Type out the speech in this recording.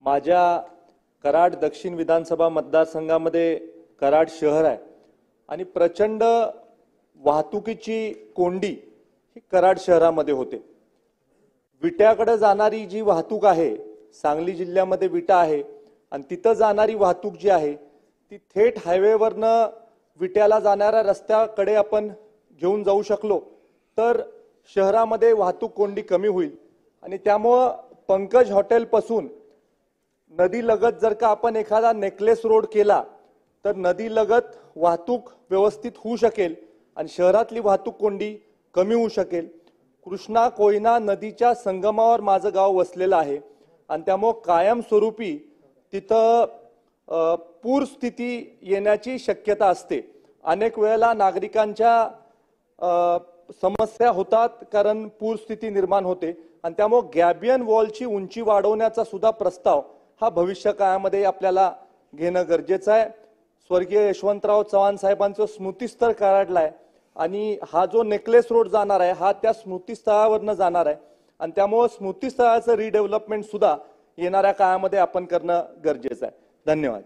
माझ्या कराड दक्षिण विधानसभा मतदारसंघामध्ये कराड शहर आहे आणि प्रचंड वाहतुकीची कोंडी ही कराड शहरामध्ये होते। विट्याकडे जाणारी जी वाहतूक आहे, सांगली जिल्ह्यामध्ये विटा आहे आणि तिथं जाणारी वाहतूक जी आहे ती थेट हायवेवरनं विट्याला जाणाऱ्या रस्त्याकडे आपण घेऊन जाऊ शकलो तर शहरामध्ये वाहतूक कोंडी कमी होईल आणि त्यामुळे पंकज हॉटेल पासून नदी लगत जर का आपण एखादा नेकलेस रोड केला तर नदी लगत वाहतूक व्यवस्थित होऊ शकेल आणि शहरातली वाहतूक कोंडी कमी होऊ शकेल। कृष्णा कोयना नदीच्या संगमावर माझं गाव वसलेलं आहे आणि त्यामुळे कायमस्वरूपी तिथं पूर स्थिती येण्याची शक्यता असते। अनेक वेळेला नागरिकांच्या समस्या होतात कारण पूर स्थिती निर्माण होते आणि त्यामुळे गॅबियन वॉलची उंची वाढवण्याचा सुद्धा प्रस्ताव हा भविष्य काळामध्ये आपल्याला घेणं गरजेचं आहे। स्वर्गीय यशवंतराव चव्हाण साहेबांचं स्मृतिस्थळ कराडलाय आणि हा जो नेकलेस रोड जाणार आहे हा त्या स्मृतिस्थळावरनं जाणार आहे आणि त्यामुळे स्मृतिस्थळाचं रिडेव्हलपमेंट सुद्धा येणाऱ्या काळामध्ये आपण करणं गरजेचं आहे। धन्यवाद।